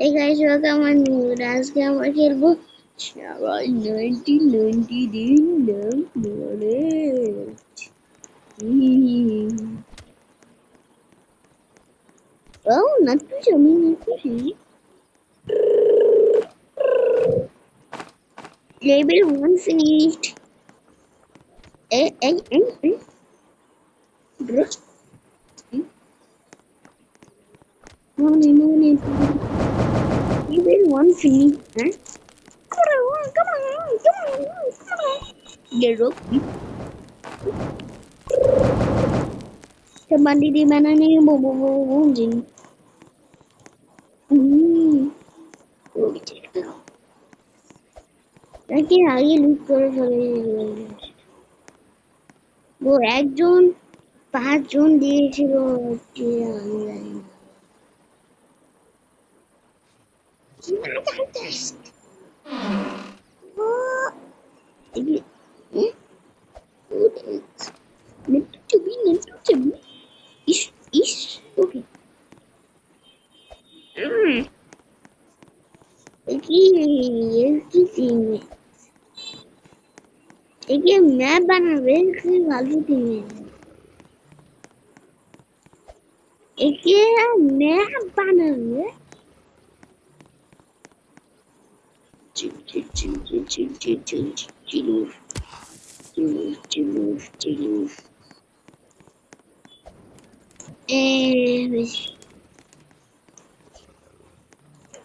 Hey guys, welcome on new Ask আমরা খেলবো সবাই 1990 দিন নাম মনে Oh, not too yummy, not too yummy. Level 1 finished. Bro. Morning. Level 1 finished, huh? Come on. Get up. Somebody di mana nih? Boom. নাকি আগে লুট করে ফেলে ও একজন 5 জন দিয়েছিল হচ্ছে আমি জানি না ও এগুলি নেটু ছবি ইস ওকে কি কি টিমে একে ম্যাপ বানাবে কি ভালো টিমে একে ম্যাপ বানাবে চিলুফ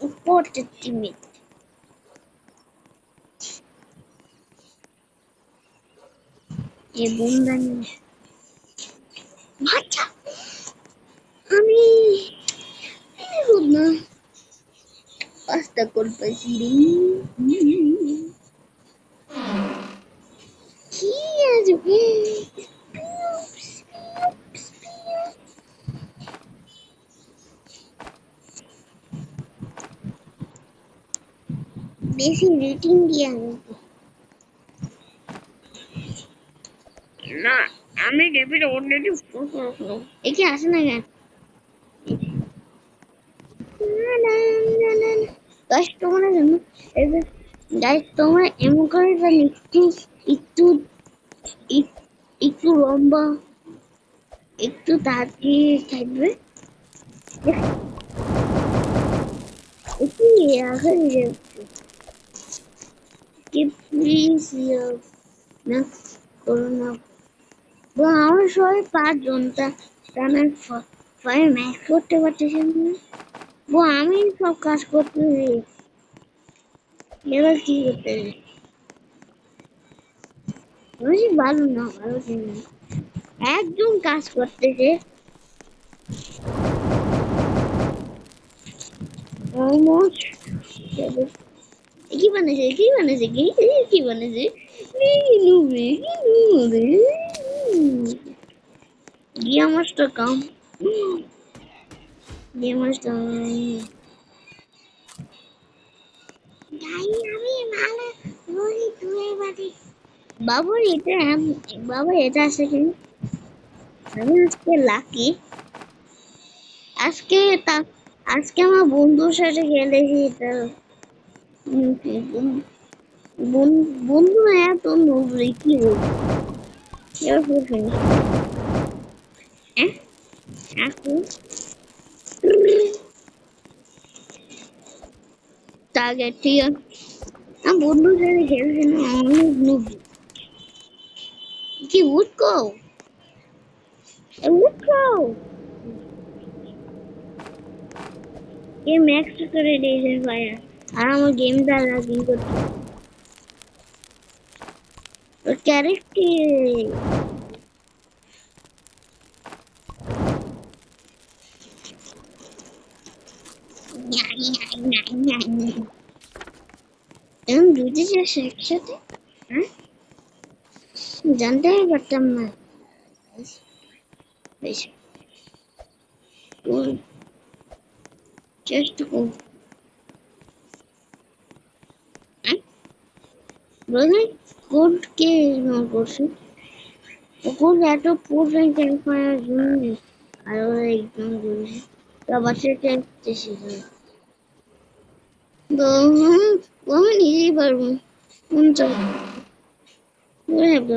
উপরটা টিমে এ বন্ধন আচ্ছা আমি না পাস্তা করতেছি রে কি আসবে বেশি রেটিং দিয়ে না আমি ডেভিড অলরেডি একে আসে না কেন গাইস তোমরা জানো গাইস তোমরা এমন করে জানি একটু একটু লম্বা একটু তাড়াতাড়ি থাকবে একটু আগে কি প্লিজ না করো না আমার সবাই 5 জন তারা ফাইভ ম্যাক্স করতে পারতেছি না আমি সব কাজ করতে এবার কি করতে বেশি ভালো না একদম কাজ করতেছে অলমোস্ট কি বানাইছে গিয়া মাছটা কাম গিয়া মাছটা বাবুর এটা আছে কি আমি আজকে লাকি আজকে আজকে আমার বন্ধুর সাথে খেলেছি এটা বন্ধু এত নোবরে কি বলবো এখন টার্গেট ঠিক আছে আমি বন্ধুর সাথে খেলছি না অনেক নোব কি উঠকো ये मैक्स করে দিয়েছে ভাই আর আমার গেমটা লগইন করতে তো ক্যারেক্টার এমন দুটি যাচ্ছে একসাথে হ্যাঁ জানতেই পারতাম না বেশি চেষ্টা করব বলে কোড কে ইগনোর করছে কোড এত পুরো ক্যাম্পায়ার জন্য আর ওরা ইগনোর করেছে তো বাচ্চা টেস্ট শিখে তো আমি নিজেই পারবো কোন চাপ পারবো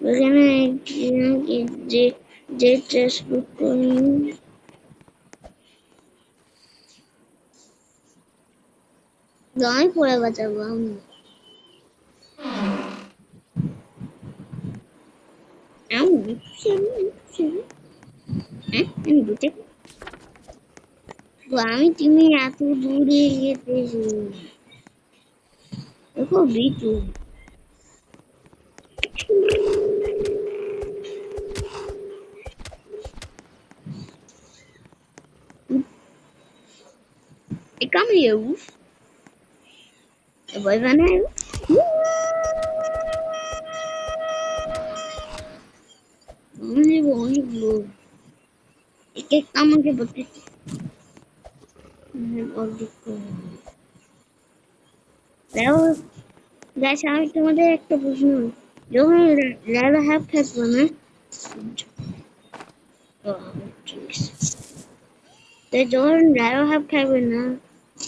ওখানে যে যে ট্রেস বুক করি আমি পরে বাঁচাবো আমি আমি হ্যাঁ আমি দুটো আমি তুমি এত দূরে যেতেছি দেখো B2 come here Wolf. Voy a ganar. Only one blue. एक काम के बच्चे और देखो দেখো গাইস আমি তোমাদের একটা প্রশ্ন যখন লেভেল হ্যাপ থাকবে না তো যখন লেভেল হ্যাপ থাকবে না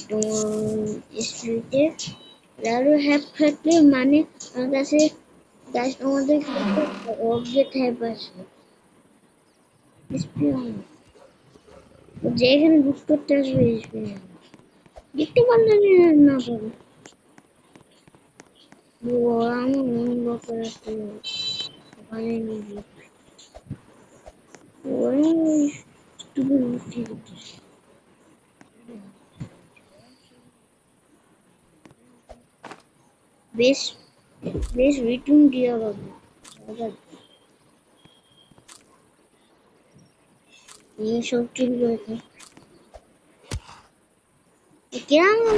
তোমার স্পিরিটে লেভেল হ্যাপ থাকলে মানে আমার কাছে গাইস তোমাদের অবজেক্ট হ্যাপ আছে স্পিরিট যেখানে বুক করতে আসবে স্পিরিট দেখতে পারলে না পারো আমি মন করে ওখানে নিয়ে ওই তুমি ঠিক আছে বেশ বেশ রিটুন দিয়া বাবু এই সব চুরি করেছে কেমন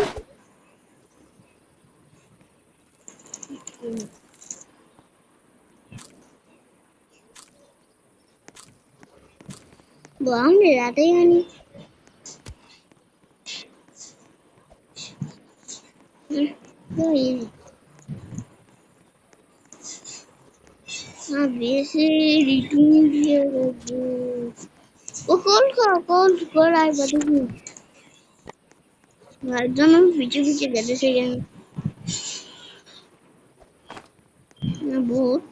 আমি রাতেই আনি বেশি রিটুন দিয়া বাবু ও কল কর আর বাদু আর জন্য পিছু পিছু গেছে সেখানে ভূত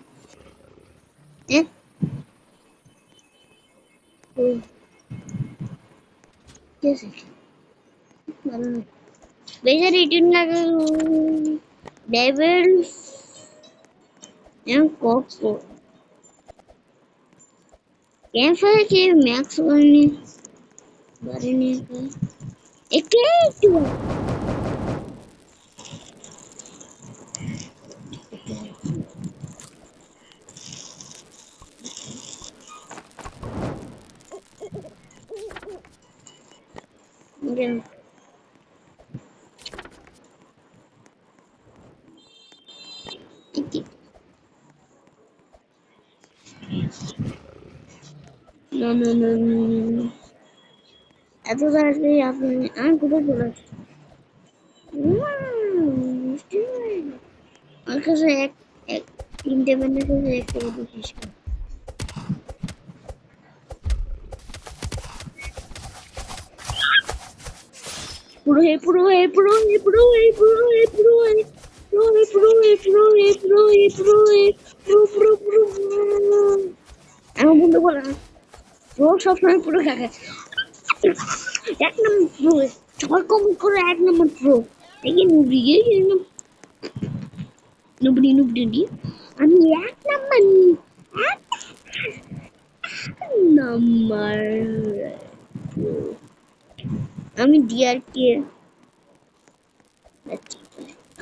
বেশি রিটুন লাগে ডেভিল কোকো कैंपफायर के मैक्स करने बारे में एक एक no এত তাড়াতাড়ি আপনি আমি কোথায় চলে আসছি আমার কাছে এক এক তিনটে ব্যান্ডেজ আছে একটা বোধ শেষ করে পুরো হে পুরো হে পুরো হে পুরো হে পুরো হে পুরো হে পুরো হে পুরো হে পুরো হে পুরো হে পুরো হে পুরো পুরো পুরো আমি বন্ধু বলা পুরো সবসময় পুরো খাকে এক নম্বর প্রো ছয় কম করে এক নম্বর প্রো দেখি নুবড়ি নুবড়ি নুবড়ি আমি এক নম্বর এক নম্বর আমি ডিআর কে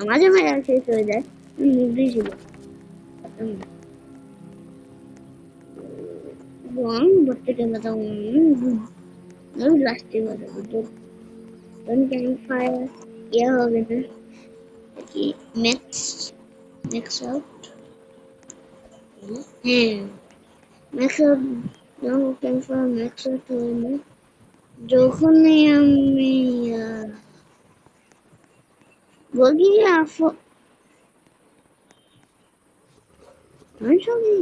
মাঝে মাঝে শেষ হয়ে যায় নুবড়ি ছিল আমি বলতে গেলে তো আমি লাস্টে বাজাবো Don't campfire ইয়ে হবে না কি next out হ্যাঁ next out যখন campfire next out হবে না যখনই আমি বলি আমি সঙ্গে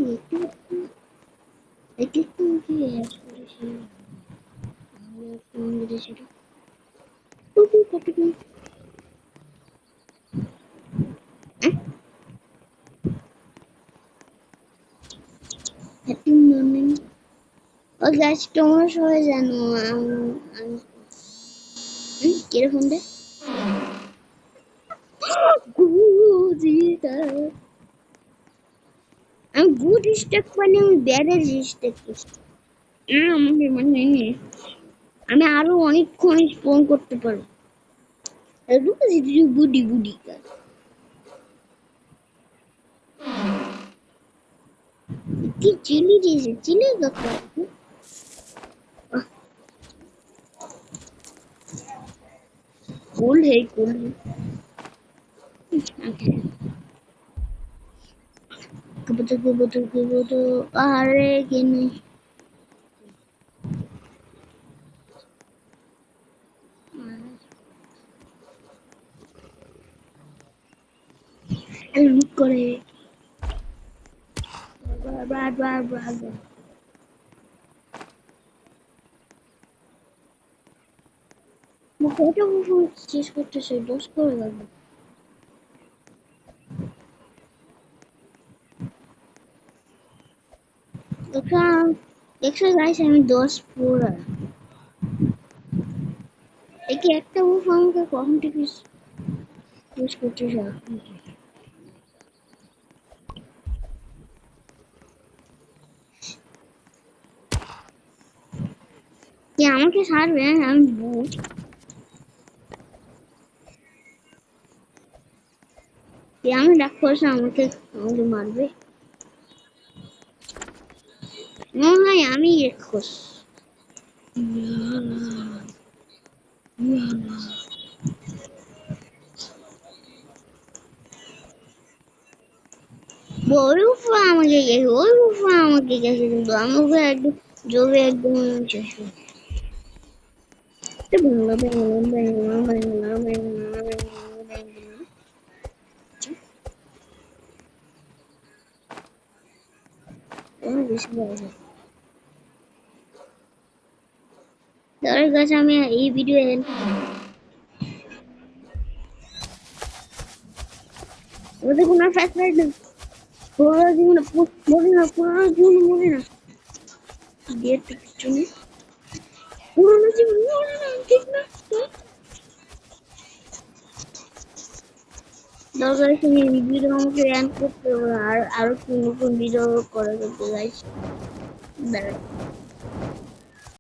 একটু কি অ্যাড করেছি কতক্ষণ হ্যাপি মর্নিং ও গাছ তোমরা সবাই জানো কিরকম রে আমি গুড স্টেক পাইনি আমি ব্যাডের স্টেক করছি আমাকে মানে আমি আরো অনেকক্ষণ স্পন করতে পারবো বুডি বুডি কি চিলি দিয়েছে চিলি কথা cool है cool कबूतर अरे कि नहीं लुक करे बार मुझे तो वो चीज करते से दोस्त करेगा देखो गाइस আমি 10 পুরো একে একটা ও আমাকে কখন থেকে ইউজ করতে যাও কি আমাকে ছাড়বে আমি বুঝ কি আমি রাক্ষস আমাকে মারবে মনে হয় আমি রাক্ষস ওই উফা আমাকে গেছে ওই উফা আমাকে গেছে কিন্তু আমাকে একদম জবে একদম শেষ তার কাছে আমি এই ভিডিও ওদের কোনো ফ্যাসিলিটি নেই পুরো জীবনে মরে না পুরো জীবনে মরে না দিয়ে কিছু নেই পুরো জীবন মরে না ঠিক না দরকার তুমি ভিডিও আমাকে র্যাঙ্ক করতে আর আরো কোন ভিডিও করে করতে গাইস দাঁড়া